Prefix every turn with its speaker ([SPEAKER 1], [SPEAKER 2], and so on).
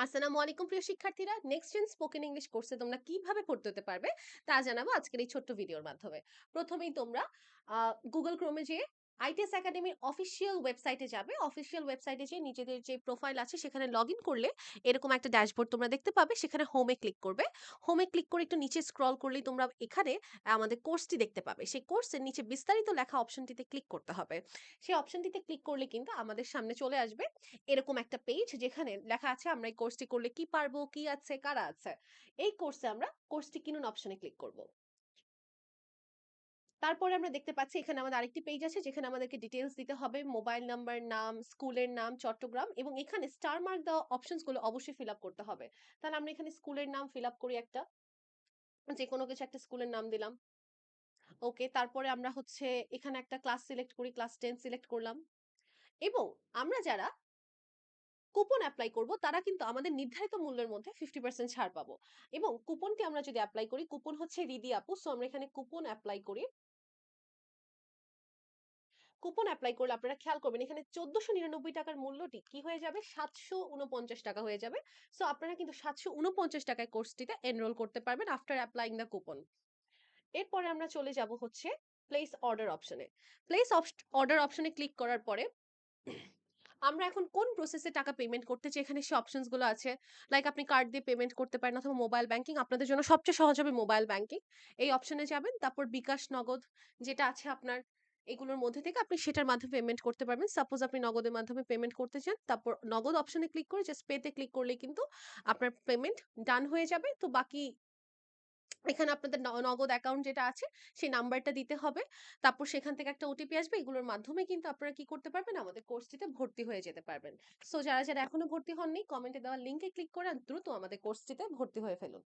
[SPEAKER 1] আসসালামু আলাইকুম প্রিয় শিক্ষার্থীরা, নেক্সট জেন স্পোকেন ইংলিশ কোর্সে তোমরা কিভাবে ভর্তি হতে পারবে তা জানাবো আজকের এই ছোট্ট ভিডিওর মাধ্যমে। প্রথমেই তোমরা গুগল ক্রোমে যেয়ে আইটিএস একাডেমির অফিসিয়াল ওয়েবসাইটে যাবে। অফিসিয়াল ওয়েবসাইটে যেয়ে নিজেদের যে প্রোফাইল আছে সেখানে লগইন করলে এরকম একটা ড্যাশবোর্ড তোমরা দেখতে পাবে। সেখানে হোমে ক্লিক করবে। হোমে ক্লিক করে একটু নিচে স্ক্রল করলেই তোমরা এখানে আমাদের কোর্সটি দেখতে পাবে। সেই কোর্সের নিচে বিস্তারিত লেখা অপশনটিতে ক্লিক করতে হবে। সেই অপশনটিতে ক্লিক করলে কিন্তু আমাদের সামনে চলে আসবে এরকম একটা পেজ, যেখানে লেখা আছে আমরা এই কোর্সটি করলে কি পারবো, কি আছে, কারা আছে। এই কোর্সে আমরা কোর্সটি কিনুন অপশনে ক্লিক করব। তারপরে আমরা দেখতে পাচ্ছি এখানে আমাদের আরেকটি পেজ আছে যেখানে আমাদেরকে ডিটেইলস দিতে হবে, মোবাইল নাম্বার, নাম, স্কুলের নাম, চট্টগ্রাম, এবং এখানে স্টার মার্ক দেওয়া অপশনস গুলো অবশ্যই ফিল আপ করতে হবে। তাহলে আমরা এখানে স্কুলের নাম ফিল আপ করি, একটা যে কোনো কিছু একটা স্কুলের নাম দিলাম। ওকে, তারপরে আমরা হচ্ছে এখানে একটা ক্লাস সিলেক্ট করি, ক্লাস 10 সিলেক্ট করলাম। এবং আমরা যারা কুপন এপ্লাই করব তারা কিন্তু আমাদের নির্ধারিত মূল্যের মধ্যে 50% ছাড় পাবো। এবং কুপনটি আমরা যদি এপ্লাই করি, কুপন হচ্ছে রিদি আপু, সো আমরা এখানে কুপন এপ্লাই করি। কুপন এপ্লাই করলে আপনারা খেয়াল করবেন এখানে ১৪৯৯ টাকার মূল্যটি কি হয়ে যাবে, ৭৪৯ টাকা হয়ে যাবে। সো আপনারা কিন্তু ৭৪৯ টাকায় কোর্সটিতে এনরোল করতে পারবেন আফটার অ্যাপ্লাইং দ্য কুপন। এরপরে আমরা চলে যাব হচ্ছে প্লেস অর্ডার অপশনে। প্লেস অর্ডার অপশনে ক্লিক করার পরে আমরা এখন কোন প্রসেসে টাকা পেমেন্ট করতে চাই এখানে সে অপশনস গুলো আছে। লাইক আপনি কার্ড দিয়ে পেমেন্ট করতে পারেন অথবা মোবাইল ব্যাংকিং। আপনাদের জন্য সবচেয়ে সহজ হবে মোবাইল ব্যাংকিং। এই অপশনে যাবেন, তারপর বিকাশ, নগদ যেটা আছে আপনার, এগুলোর মধ্যে থেকে আপনি সেটার মাধ্যমে পেমেন্ট করতে পারবেন। সাপোজ আপনি নগদের মাধ্যমে পেমেন্ট করতে চান, তারপর নগদ অপশনে ক্লিক করে জাস্ট পেতে ক্লিক করলেই কিন্তু আপনার পেমেন্ট ডান হয়ে যাবে। তো বাকি এখানে আপনাদের নগদ অ্যাকাউন্ট যেটা আছে সেই নাম্বারটা দিতে হবে। তারপর সেখান থেকে একটা ওটিপি আসবে। এগুলোর মাধ্যমে কিন্তু আপনারা কি করতে পারবেন, আমাদের কোর্সটিতে ভর্তি হয়ে যেতে পারবেন। সো যারা এখনো ভর্তি হননি, কমেন্টে দেওয়া লিংকে ক্লিক করে দ্রুত আমাদের কোর্সটিতে ভর্তি হয়ে ফেলুন।